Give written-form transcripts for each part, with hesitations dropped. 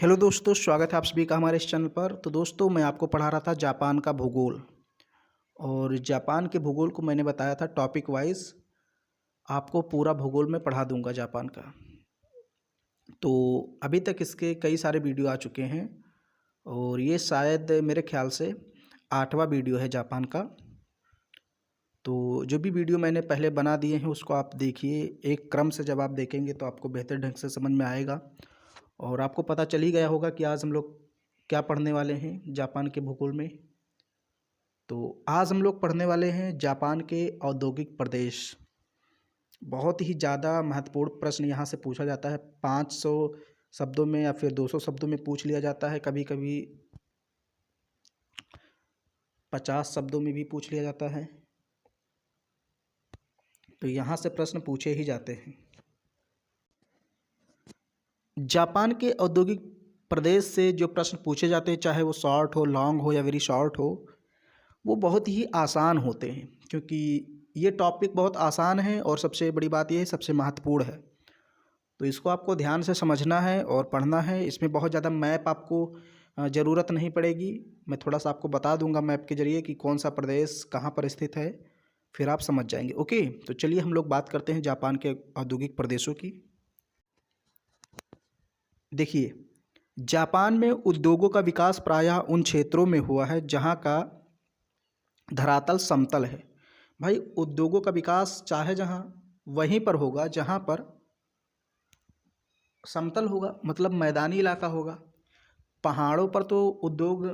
Hello दोस्तों, स्वागत है आप सभी का हमारे इस चैनल पर। तो दोस्तों, मैं आपको पढ़ा रहा था जापान का भूगोल। और जापान के भूगोल को मैंने बताया था टॉपिक वाइज आपको पूरा भूगोल में पढ़ा दूंगा जापान का। तो अभी तक इसके कई सारे वीडियो आ चुके हैं और ये शायद मेरे ख्याल से 8वां वीडियो है जापान का। तो जो भी वीडियो मैंने पहले बना दिए हैं उसको आप देखिए, एक क्रम से जब आप देखेंगे तो आपको बेहतर ढंग से समझ में आएगा। और आपको पता चल ही गया होगा कि आज हम लोग क्या पढ़ने वाले हैं जापान के भूगोल में। तो आज हम लोग पढ़ने वाले हैं जापान के औद्योगिक प्रदेश। बहुत ही ज़्यादा महत्वपूर्ण प्रश्न यहाँ से पूछा जाता है। 500 शब्दों में या फिर 200 शब्दों में पूछ लिया जाता है, कभी कभी 50 शब्दों में भी पूछ लिया जाता है। तो यहाँ से प्रश्न पूछे ही जाते हैं। जापान के औद्योगिक प्रदेश से जो प्रश्न पूछे जाते हैं, चाहे वो शॉर्ट हो, लॉन्ग हो या वेरी शॉर्ट हो, वो बहुत ही आसान होते हैं। क्योंकि ये टॉपिक बहुत आसान है और सबसे बड़ी बात ये है, सबसे महत्वपूर्ण है। तो इसको आपको ध्यान से समझना है और पढ़ना है। इसमें बहुत ज़्यादा मैप आपको ज़रूरत नहीं पड़ेगी। मैं थोड़ा सा आपको बता दूंगा मैप के ज़रिए कि कौन सा प्रदेश कहाँ पर स्थित है, फिर आप समझ जाएंगे। ओके, तो चलिए हम लोग बात करते हैं जापान के औद्योगिक प्रदेशों की। देखिए, जापान में उद्योगों का विकास प्रायः उन क्षेत्रों में हुआ है जहाँ का धरातल समतल है। भाई, उद्योगों का विकास चाहे जहाँ वहीं पर होगा जहाँ पर समतल होगा, मतलब मैदानी इलाका होगा। पहाड़ों पर तो उद्योग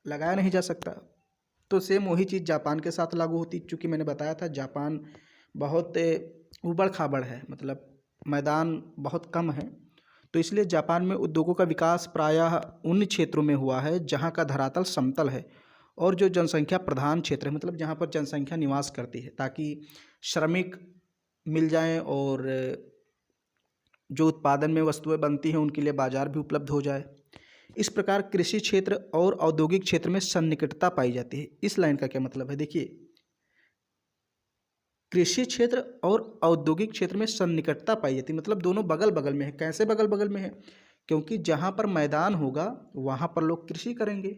लगाया नहीं जा सकता। तो सेम वही चीज़ जापान के साथ लागू होती, चूँकि मैंने बताया था जापान बहुत ऊबड़ खाबड़ है, मतलब मैदान बहुत कम है। तो इसलिए जापान में उद्योगों का विकास प्रायः उन क्षेत्रों में हुआ है जहाँ का धरातल समतल है और जो जनसंख्या प्रधान क्षेत्र है, मतलब जहाँ पर जनसंख्या निवास करती है, ताकि श्रमिक मिल जाएं और जो उत्पादन में वस्तुएं बनती हैं उनके लिए बाजार भी उपलब्ध हो जाए। इस प्रकार कृषि क्षेत्र और औद्योगिक क्षेत्र में सन्निकटता पाई जाती है। इस लाइन का क्या मतलब है? देखिए, कृषि क्षेत्र और औद्योगिक क्षेत्र में सन्निकटता पाई जाती है, मतलब दोनों बगल बगल में है। कैसे बगल बगल में है? क्योंकि जहाँ पर मैदान होगा वहाँ पर लोग कृषि करेंगे।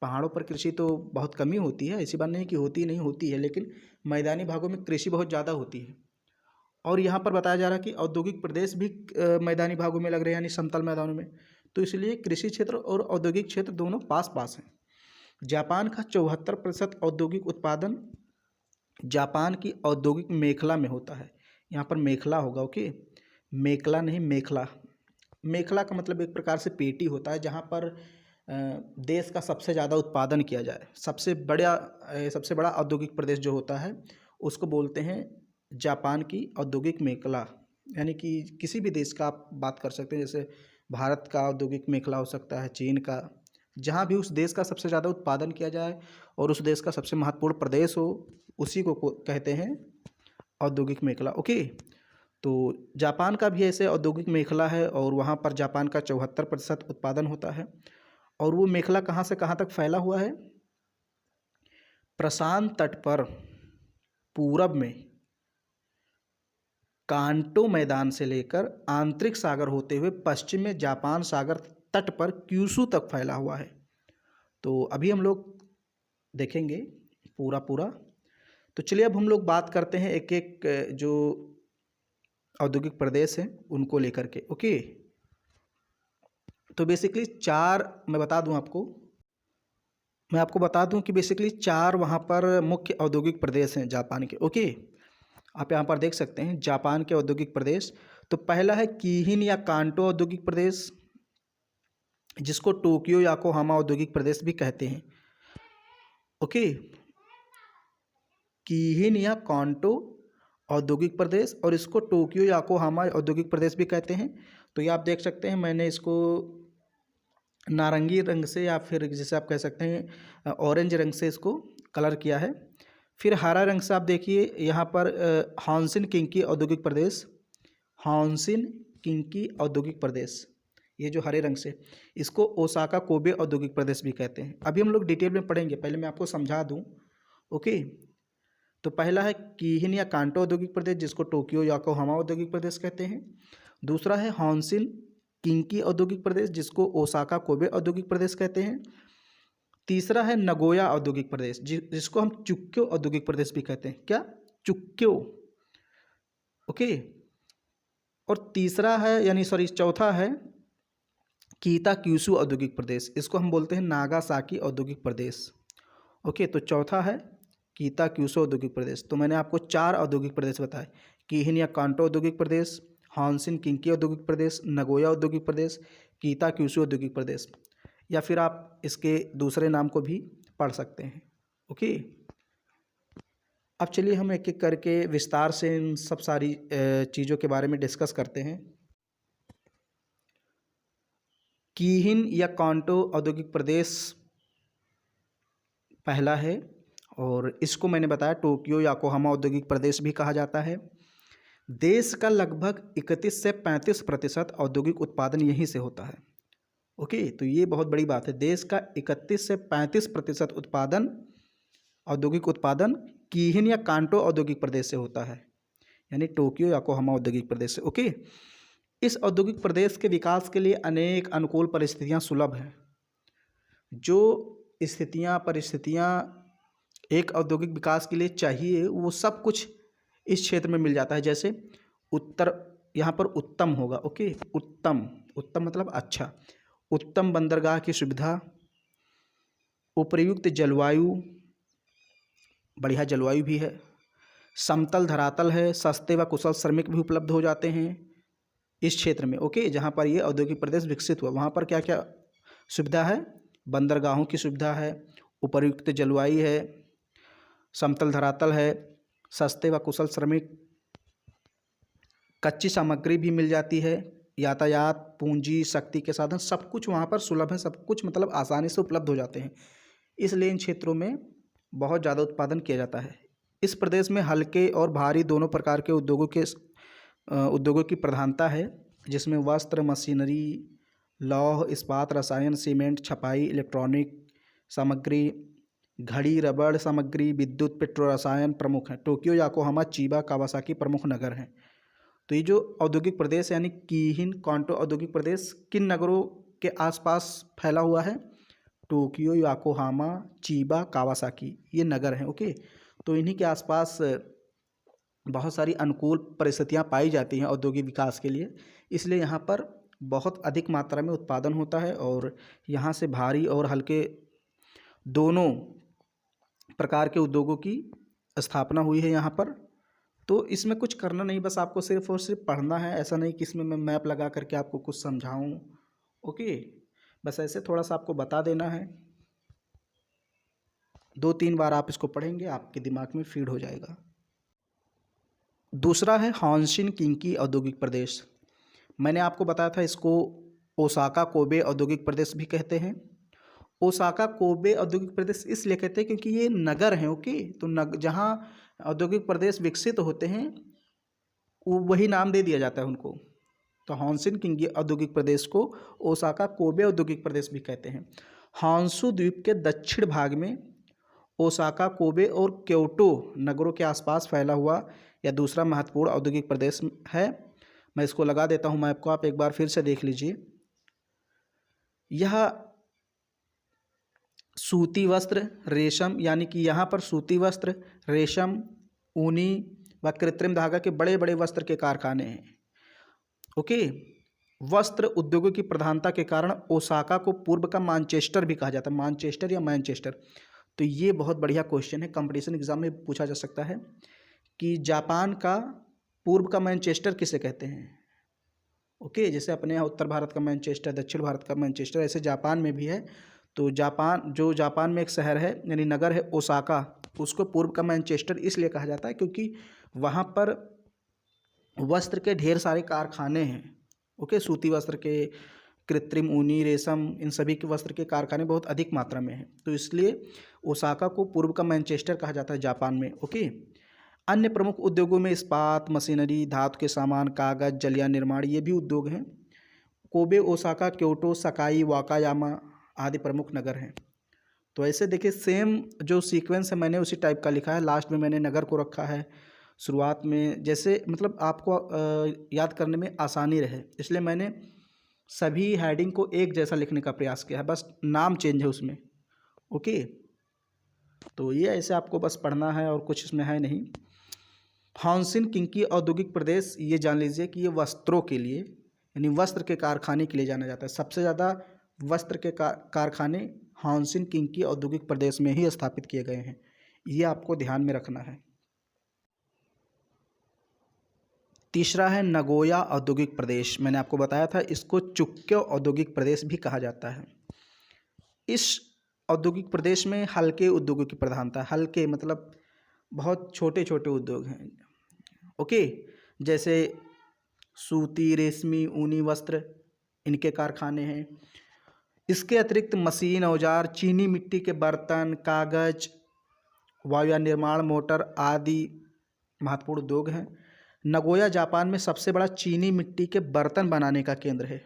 पहाड़ों पर कृषि तो बहुत कम ही होती है, ऐसी बात नहीं कि होती नहीं होती है, लेकिन मैदानी भागों में कृषि बहुत ज़्यादा होती है। और यहाँ पर बताया जा रहा है कि औद्योगिक प्रदेश भी मैदानी भागों में लग रहे हैं, यानी समतल मैदानों में। तो इसलिए कृषि क्षेत्र और औद्योगिक क्षेत्र दोनों पास पास हैं। जापान का 74% औद्योगिक उत्पादन जापान की औद्योगिक मेखला में होता है। यहाँ पर मेखला होगा, ओके, मेखला नहीं मेखला। मेखला का मतलब एक प्रकार से पेटी होता है जहाँ पर देश का सबसे ज़्यादा उत्पादन किया जाए। सबसे बड़ा औद्योगिक प्रदेश जो होता है उसको बोलते हैं जापान की औद्योगिक मेखला। यानी कि किसी भी देश का आप बात कर सकते हैं, जैसे भारत का औद्योगिक मेखला हो सकता है, चीन का, जहाँ भी उस देश का सबसे ज़्यादा उत्पादन किया जाए और उस देश का सबसे महत्वपूर्ण प्रदेश हो, उसी को कहते हैं औद्योगिक मेखला। ओके, तो जापान का भी ऐसे औद्योगिक मेखला है और वहाँ पर जापान का 74% उत्पादन होता है। और वो मेखला कहाँ से कहाँ तक फैला हुआ है? प्रशांत तट पर पूरब में कांटो मैदान से लेकर आंतरिक सागर होते हुए पश्चिम में जापान सागर तट पर क्यूशू तक फैला हुआ है। तो अभी हम लोग देखेंगे पूरा पूरा। तो चलिए अब हम लोग बात करते हैं एक एक जो औद्योगिक प्रदेश हैं उनको लेकर के। ओके, तो बेसिकली मैं आपको बता दूं कि बेसिकली 4 वहाँ पर मुख्य औद्योगिक प्रदेश हैं जापान के। ओके, आप यहाँ पर देख सकते हैं जापान के औद्योगिक प्रदेश। तो पहला है कीहिन या कांटो औद्योगिक प्रदेश, जिसको टोक्यो याकोहामा औद्योगिक प्रदेश भी कहते हैं। ओके, कीहिन या कांटो औद्योगिक प्रदेश, और इसको टोक्यो याकोहामा औद्योगिक प्रदेश भी कहते हैं। तो ये आप देख सकते हैं, मैंने इसको नारंगी रंग से या फिर जैसे आप कह सकते हैं ऑरेंज रंग से इसको कलर किया है। फिर हरा रंग से आप देखिए यहाँ पर हॉन्शिन किंकी औद्योगिक प्रदेश, हॉन्शिन किंकी औद्योगिक प्रदेश, ये जो हरे रंग से, इसको ओसाका कोबे औद्योगिक प्रदेश भी कहते हैं। अभी हम लोग डिटेल में पढ़ेंगे, पहले मैं आपको समझा दूँ। ओके, तो पहला है कीहिन या कांटो औद्योगिक प्रदेश, जिसको टोक्यो याकोहामा औद्योगिक प्रदेश कहते हैं। दूसरा है हॉन्शिन किंकी औद्योगिक प्रदेश, जिसको ओसाका कोबे औद्योगिक प्रदेश कहते हैं। तीसरा है नगोया औद्योगिक प्रदेश, जिसको हम चुक्यो औद्योगिक प्रदेश भी कहते हैं। क्या? चुक्यो। ओके। और तीसरा है चौथा है कीताक्यूशु औद्योगिक प्रदेश, इसको हम बोलते हैं नागासाकी औद्योगिक प्रदेश। ओके, तो चौथा है कीताक्यूशु औद्योगिक प्रदेश। तो मैंने आपको 4 औद्योगिक प्रदेश बताए, कीहिन या कांटो औद्योगिक प्रदेश, हॉन्शिन किंकी औद्योगिक प्रदेश, नगोया औद्योगिक प्रदेश, कीताक्यूशु औद्योगिक प्रदेश, या फिर आप इसके दूसरे नाम को भी पढ़ सकते हैं। ओके, अब चलिए हम एक एक करके विस्तार से इन सब सारी चीज़ों के बारे में डिस्कस करते हैं। कीहिन या कांटो औद्योगिक प्रदेश पहला है, और इसको मैंने बताया टोक्यो योकोहामा औद्योगिक प्रदेश भी कहा जाता है। देश का लगभग 31 से 35% औद्योगिक उत्पादन यहीं से होता है। ओके, तो ये बहुत बड़ी बात है। देश का 31 से 35% उत्पादन, औद्योगिक उत्पादन कीहिन या कांटो औद्योगिक प्रदेश से होता है, यानी टोक्यो योकोहामा औद्योगिक प्रदेश से। ओके, इस औद्योगिक प्रदेश के विकास के लिए अनेक अनुकूल परिस्थितियां सुलभ हैं। जो परिस्थितियां एक औद्योगिक विकास के लिए चाहिए, वो सब कुछ इस क्षेत्र में मिल जाता है। जैसे यहाँ पर उत्तम होगा। ओके, उत्तम मतलब अच्छा। उत्तम बंदरगाह की सुविधा, उपयुक्त जलवायु, बढ़िया जलवायु भी है, समतल धरातल है, सस्ते व कुशल श्रमिक भी उपलब्ध हो जाते हैं इस क्षेत्र में। ओके, जहाँ पर ये औद्योगिक प्रदेश विकसित हुआ, वहाँ पर क्या क्या सुविधा है? बंदरगाहों की सुविधा है, उपयुक्त जलवायु है, समतल धरातल है, सस्ते व कुशल श्रमिक, कच्ची सामग्री भी मिल जाती है, यातायात, पूंजी, शक्ति के साधन, सब कुछ वहाँ पर सुलभ है। सब कुछ मतलब आसानी से उपलब्ध हो जाते हैं, इसलिए इन क्षेत्रों में बहुत ज़्यादा उत्पादन किया जाता है। इस प्रदेश में हल्के और भारी दोनों प्रकार के उद्योगों की प्रधानता है, जिसमें वस्त्र, मशीनरी, लौह, इस्पात, रसायन, सीमेंट, छपाई, इलेक्ट्रॉनिक सामग्री, घड़ी, रबड़ सामग्री, विद्युत, पेट्रो रसायन प्रमुख हैं। टोक्यो, योकोहामा, चिबा, कावासाकी प्रमुख नगर हैं। तो ये जो औद्योगिक प्रदेश यानी कीहिन कांटो औद्योगिक प्रदेश किन नगरों के आसपास फैला हुआ है? टोक्यो, योकोहामा, चिबा, कावासाकी, ये नगर हैं। ओके, तो इन्हीं के आसपास बहुत सारी अनुकूल परिस्थितियां पाई जाती हैं औद्योगिक विकास के लिए, इसलिए यहाँ पर बहुत अधिक मात्रा में उत्पादन होता है, और यहाँ से भारी और हल्के दोनों प्रकार के उद्योगों की स्थापना हुई है यहाँ पर। तो इसमें कुछ करना नहीं, बस आपको सिर्फ और सिर्फ पढ़ना है। ऐसा नहीं कि इसमें मैं मैप लगा करके आपको कुछ समझाऊं। ओके, बस ऐसे थोड़ा सा आपको बता देना है। 2-3 बार आप इसको पढ़ेंगे, आपके दिमाग में फीड हो जाएगा। दूसरा है हॉन्शिन किंकी औद्योगिक प्रदेश। मैंने आपको बताया था इसको ओसाका कोबे औद्योगिक प्रदेश भी कहते हैं। ओसाका कोबे औद्योगिक प्रदेश इसलिए कहते हैं क्योंकि ये नगर हैं। ओके, तो जहाँ औद्योगिक प्रदेश विकसित होते हैं वही नाम दे दिया जाता है उनको। तो हॉन्शिन किंकी औद्योगिक प्रदेश को ओसाका कोबे औद्योगिक प्रदेश भी कहते हैं। हॉन्शु द्वीप के दक्षिण भाग में ओसाका, कोबे और क्योटो नगरों के आसपास फैला हुआ यह दूसरा महत्वपूर्ण औद्योगिक प्रदेश है। मैं इसको लगा देता हूँ मैप को, आप एक बार फिर से देख लीजिए। यह सूती वस्त्र, रेशम, यानी कि यहाँ पर सूती वस्त्र, रेशम, ऊनी व कृत्रिम धागा के बड़े बड़े वस्त्र के कारखाने हैं। ओके, वस्त्र उद्योगों की प्रधानता के कारण ओसाका को पूर्व का मानचेस्टर भी कहा जाता है। मानचेस्टर या मैनचेस्टर। तो ये बहुत बढ़िया क्वेश्चन है, कंपटीशन एग्जाम में पूछा जा सकता है कि जापान का पूर्व का मैनचेस्टर किसे कहते हैं। ओके, जैसे अपने यहाँ उत्तर भारत का मैनचेस्टर, दक्षिण भारत का मैनचेस्टर, ऐसे जापान में भी है। तो जापान में एक शहर है यानी नगर है ओसाका, उसको पूर्व का मैनचेस्टर इसलिए कहा जाता है क्योंकि वहाँ पर वस्त्र के ढेर सारे कारखाने हैं। ओके, सूती वस्त्र के, कृत्रिम ऊनी, रेशम, इन सभी के वस्त्र के कारखाने बहुत अधिक मात्रा में हैं, तो इसलिए ओसाका को पूर्व का मैनचेस्टर कहा जाता है जापान में। ओके, अन्य प्रमुख उद्योगों में इस्पात, मशीनरी, धातु के सामान, कागज, जलिया निर्माण, ये भी उद्योग हैं। कोबे, ओसाका, क्योटो, सकाई, वाकायामा आदि प्रमुख नगर हैं। तो ऐसे देखिए, सेम जो सीक्वेंस है मैंने उसी टाइप का लिखा है। लास्ट में मैंने नगर को रखा है, शुरुआत में, जैसे मतलब आपको याद करने में आसानी रहे, इसलिए मैंने सभी हेडिंग को एक जैसा लिखने का प्रयास किया है, बस नाम चेंज है उसमें। ओके, तो ये ऐसे आपको बस पढ़ना है और कुछ इसमें है नहीं। हाउसिन किंकी औद्योगिक प्रदेश, ये जान लीजिए कि ये वस्त्रों के लिए यानी वस्त्र के कारखाने के लिए जाना जाता है। सबसे ज़्यादा वस्त्र के कारखाने हाउसिन किंकी औद्योगिक प्रदेश में ही स्थापित किए गए हैं, ये आपको ध्यान में रखना है। तीसरा है नगोया औद्योगिक प्रदेश। मैंने आपको बताया था इसको चुक्यो औद्योगिक प्रदेश भी कहा जाता है। इस औद्योगिक प्रदेश में हल्के उद्योगों की प्रधानता है। हल्के मतलब बहुत छोटे छोटे उद्योग हैं। ओके, जैसे सूती, रेशमी, ऊनी वस्त्र, इनके कारखाने हैं। इसके अतिरिक्त मशीन, औजार, चीनी मिट्टी के बर्तन, कागज, वायुयान निर्माण, मोटर आदि महत्वपूर्ण उद्योग हैं। नगोया जापान में सबसे बड़ा चीनी मिट्टी के बर्तन बनाने का केंद्र है।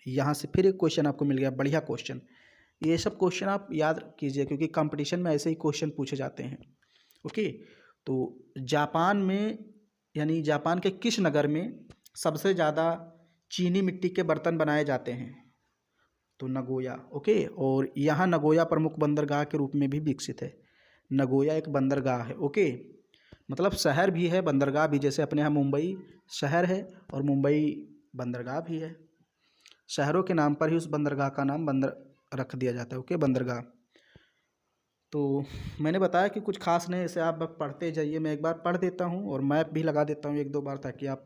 यहाँ से फिर एक क्वेश्चन आपको मिल गया, बढ़िया क्वेश्चन। ये सब क्वेश्चन आप याद कीजिए क्योंकि कंपटीशन में ऐसे ही क्वेश्चन पूछे जाते हैं। ओके, तो जापान में यानी जापान के किस नगर में सबसे ज़्यादा चीनी मिट्टी के बर्तन बनाए जाते हैं? तो नगोया। ओके, और यहाँ नगोया प्रमुख बंदरगाह के रूप में भी विकसित है। नगोया एक बंदरगाह है। ओके, मतलब शहर भी है, बंदरगाह भी। जैसे अपने यहाँ मुंबई शहर है और मुंबई बंदरगाह भी है। शहरों के नाम पर ही उस बंदरगाह का नाम बंदर रख दिया जाता है। ओके, बंदरगाह। तो मैंने बताया कि कुछ खास नहीं, इसे आप पढ़ते जाइए। मैं एक बार पढ़ देता हूँ और मैप भी लगा देता हूँ एक दो बार, ताकि आप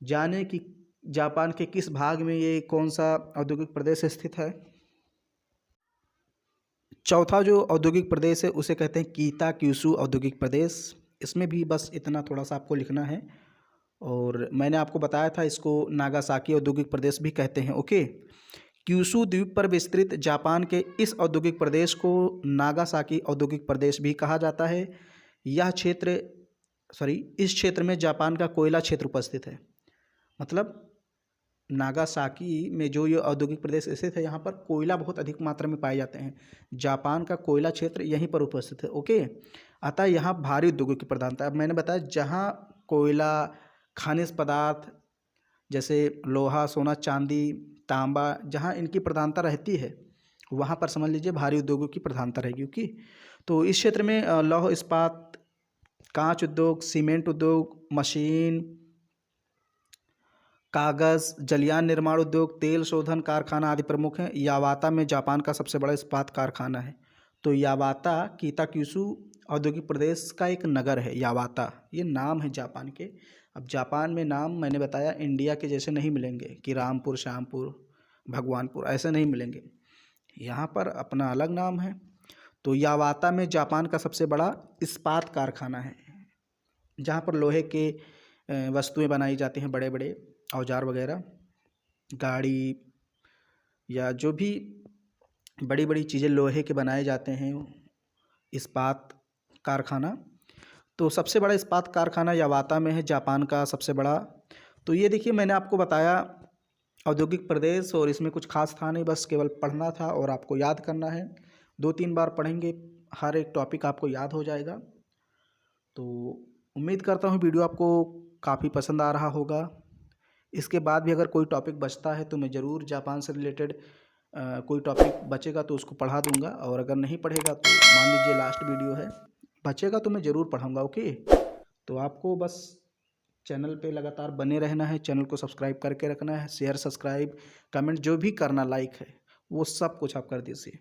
जाने कि जापान के किस भाग में ये कौन सा औद्योगिक प्रदेश स्थित है। चौथा जो औद्योगिक प्रदेश है उसे कहते हैं कीता क्यूशू औद्योगिक प्रदेश। इसमें भी बस इतना थोड़ा सा आपको लिखना है। और मैंने आपको बताया था इसको नागासाकी औद्योगिक प्रदेश भी कहते हैं। ओके, क्यूशू द्वीप पर विस्तृत जापान के इस औद्योगिक प्रदेश को नागासाकी औद्योगिक प्रदेश भी कहा जाता है। इस क्षेत्र में जापान का कोयला क्षेत्र उपस्थित है। मतलब नागासाकी में जो ये औद्योगिक प्रदेश स्थित है, यहाँ पर कोयला बहुत अधिक मात्रा में पाए जाते हैं। जापान का कोयला क्षेत्र यहीं पर उपस्थित है। ओके, अतः यहाँ भारी उद्योगों की प्रधानता। अब मैंने बताया जहाँ कोयला, खनिज पदार्थ जैसे लोहा, सोना, चांदी, तांबा, जहाँ इनकी प्रधानता रहती है वहाँ पर समझ लीजिए भारी उद्योगों की प्रधानता रहेगी। ओके, तो इस क्षेत्र में लौह इस्पात, कांच उद्योग, सीमेंट उद्योग, मशीन, कागज़, जलयान निर्माण उद्योग, तेल शोधन कारखाना आदि प्रमुख हैं। यावाता में जापान का सबसे बड़ा इस्पात कारखाना है। तो यावाता कीताक्यूशु औद्योगिक प्रदेश का एक नगर है। यावाता ये नाम है जापान के। अब जापान में नाम मैंने बताया इंडिया के जैसे नहीं मिलेंगे कि रामपुर, श्यामपुर, भगवानपुर, ऐसे नहीं मिलेंगे। यहाँ पर अपना अलग नाम है। तो यावाता में जापान का सबसे बड़ा इस्पात कारखाना है, जहाँ पर लोहे के वस्तुएं बनाई जाती हैं, बड़े बड़े औजार वगैरह, गाड़ी या जो भी बड़ी बड़ी चीज़ें लोहे के बनाए जाते हैं, इस्पात कारखाना। तो सबसे बड़ा इस्पात कारखाना यावाता में है, जापान का सबसे बड़ा। तो ये देखिए मैंने आपको बताया औद्योगिक प्रदेश, और इसमें कुछ खास था नहीं, बस केवल पढ़ना था और आपको याद करना है। 2-3 बार पढ़ेंगे, हर एक टॉपिक आपको याद हो जाएगा। तो उम्मीद करता हूँ वीडियो आपको काफ़ी पसंद आ रहा होगा। इसके बाद भी अगर कोई टॉपिक बचता है तो मैं ज़रूर जापान से रिलेटेड कोई टॉपिक बचेगा तो उसको पढ़ा दूंगा, और अगर नहीं पढ़ेगा तो मान लीजिए लास्ट वीडियो है, बचेगा तो मैं ज़रूर पढ़ाऊंगा। ओके, तो आपको बस चैनल पे लगातार बने रहना है, चैनल को सब्सक्राइब करके रखना है, शेयर, सब्सक्राइब, कमेंट जो भी करना, लाइक है, वो सब कुछ आप कर दीजिए।